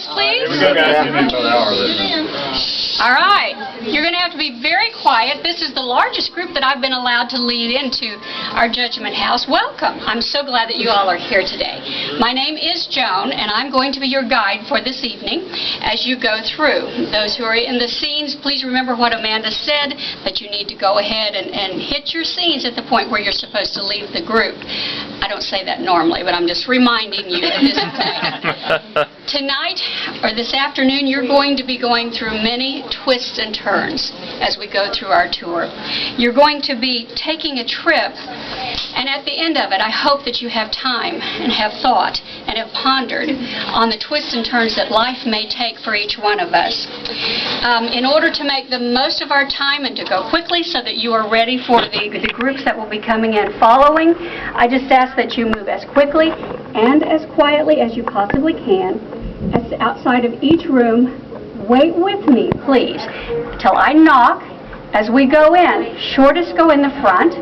quiet, please. Here we go, guys. Give me about an hour then. All right. You're going to have to be very quiet. This is the largest group that I've been allowed to lead into our Judgment House. Welcome. I'm so glad that you all are here today. My name is Joan, and I'm going to be your guide for this evening as you go through. Those who are in the scenes, please remember what Amanda said, that you need to go ahead and hit your scenes at the point where you're supposed to leave the group. I don't say that normally, but I'm just reminding you at this point. Tonight, or this afternoon, you're going to be going through many twists and turns as we go through our tour. You're going to be taking a trip, and at the end of it, I hope that you have time and have thought and have pondered on the twists and turns that life may take for each one of us. In order to make the most of our time and to go quickly so that you are ready for the groups that will be coming in following, I just ask that you move as quickly and as quietly as you possibly can outside of each room. Wait with me, please, till I knock. As we go in, shortest go in the front,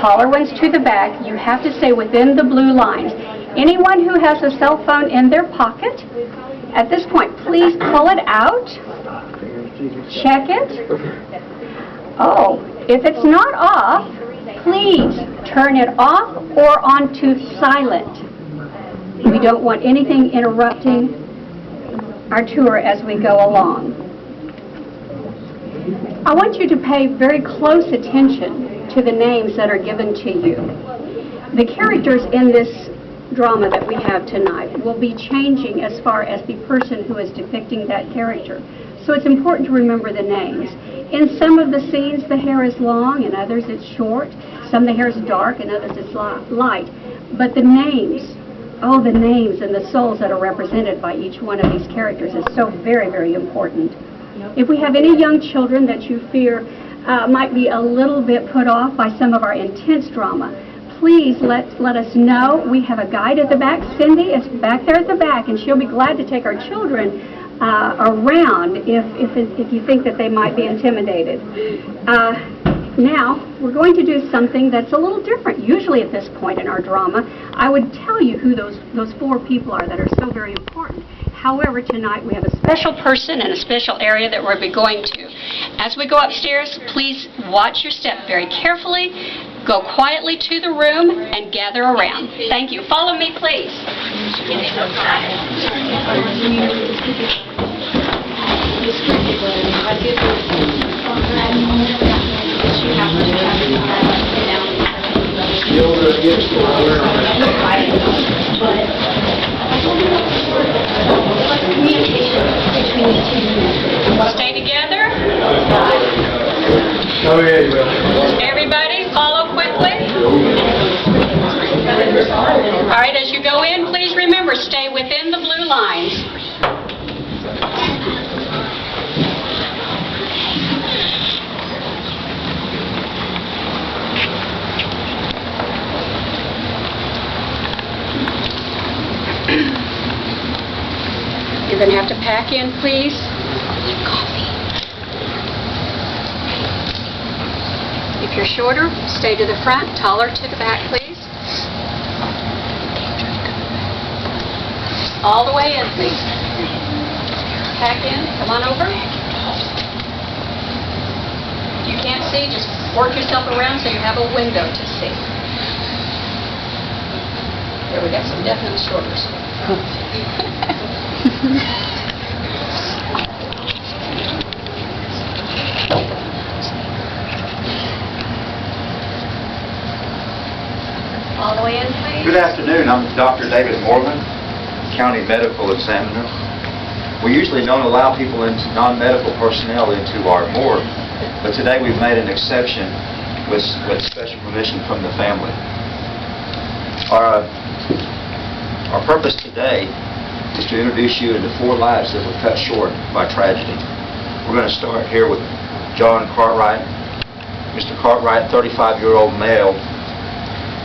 taller ones to the back. You have to stay within the blue lines. Anyone who has a cell phone in their pocket, at this point, please pull it out. Check it. Oh, if it's not off, please turn it off or onto silent. We don't want anything interrupting our tour as we go along. I want you to pay very close attention to the names that are given to you. The characters in this drama that we have tonight will be changing as far as the person who is depicting that character. So it's important to remember the names. In some of the scenes, the hair is long, and others it's short. Some the hair is dark, and others it's light. But the names, the names and the souls that are represented by each one of these characters is so very, very important. If we have any young children that you fear might be a little bit put off by some of our intense drama, please let us know. We have a guide at the back. Cindy is back there at the back, and she'll be glad to take our children around if you think that they might be intimidated. Now, we're going to do something that's a little different. Usually at this point in our drama, I would tell you who those four people are that are so very important. However, tonight we have a special person and a special area that we'll be going to. As we go upstairs, please watch your step very carefully. Go quietly to the room and gather around. Thank you. Follow me, please. Stay together. Everybody, follow quickly. All right, as you go in, please remember, stay within the blue lines. You're going to have to pack in, please. If you're shorter, stay to the front. Taller to the back, please. All the way in, please. Pack in. Come on over. If you can't see, just work yourself around so you have a window to see. There, we got some definite shorters. All the way in, please. Good afternoon. I'm Dr. David Morgan, County Medical Examiner. We usually don't allow people, non-medical personnel, into our morgue, but today we've made an exception with special permission from the family. Our purpose today is to introduce you into four lives that were cut short by tragedy. We're going to start here with John Cartwright. Mr. Cartwright, 35-year-old male,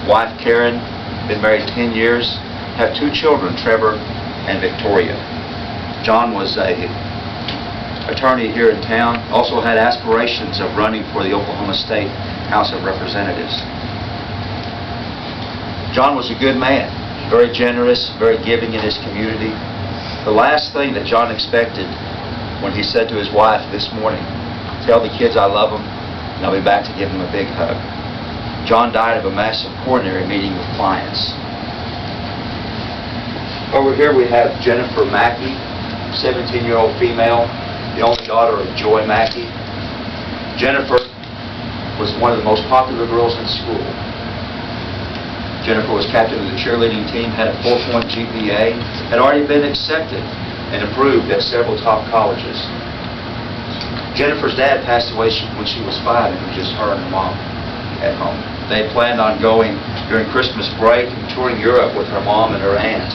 wife Karen, been married 10 years, have two children, Trevor and Victoria. John was a attorney here in town, also had aspirations of running for the Oklahoma State House of Representatives. John was a good man, very generous, very giving in his community. The last thing that John expected when he said to his wife this morning, "Tell the kids I love them, and I'll be back to give them a big hug." John died of a massive coronary meeting with clients. Over here we have Jennifer Mackey, 17-year-old female, the only daughter of Joy Mackey. Jennifer was one of the most popular girls in school. Jennifer was captain of the cheerleading team, had a 4.0 GPA, had already been accepted and approved at several top colleges. Jennifer's dad passed away when she was 5, and it was just her and her mom at home. They planned on going during Christmas break and touring Europe with her mom and her aunt.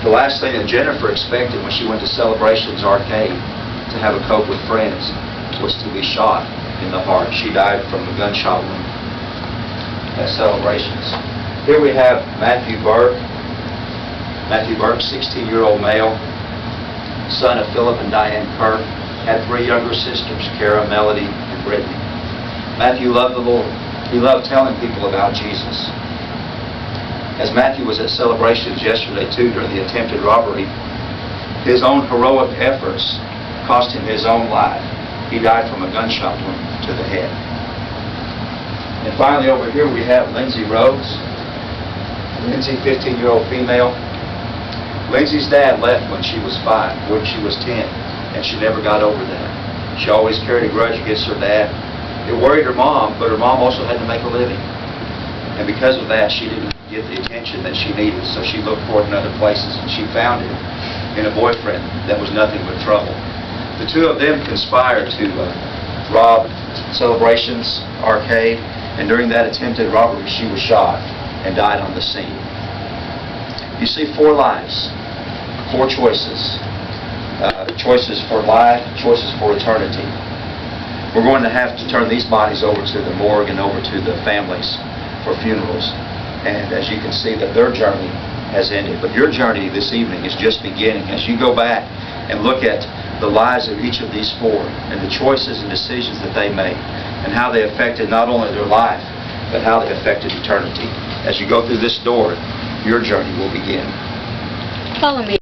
The last thing that Jennifer expected when she went to Celebrations Arcade to have a coke with friends was to be shot in the heart. She died from a gunshot wound at Celebrations. Here we have Matthew Burke. Matthew Burke, 16-year-old male, son of Philip and Diane Kirk, had 3 younger sisters, Kara, Melody, and Brittany. Matthew loved the Lord. He loved telling people about Jesus. As Matthew was at Celebrations yesterday, too, during the attempted robbery, his own heroic efforts cost him his own life. He died from a gunshot wound to the head. And finally, over here we have Lindsay Rhodes. Lindsay, 15-year-old female. Lindsay's dad left when she was 5, when she was 10, and she never got over that. She always carried a grudge against her dad. It worried her mom, but her mom also had to make a living. And because of that, she didn't get the attention that she needed, so she looked for it in other places, and she found it in a boyfriend that was nothing but trouble. The two of them conspired to rob Celebrations Arcade, and during that attempted robbery, she was shot and died on the scene. You see 4 lives, 4 choices. Choices for life, choices for eternity. We're going to have to turn these bodies over to the morgue and over to the families for funerals. And as you can see, that their journey has ended. But your journey this evening is just beginning. As you go back and look at the lives of each of these 4 and the choices and decisions that they made and how they affected not only their life, but how they affected eternity. As you go through this door, your journey will begin. Follow me.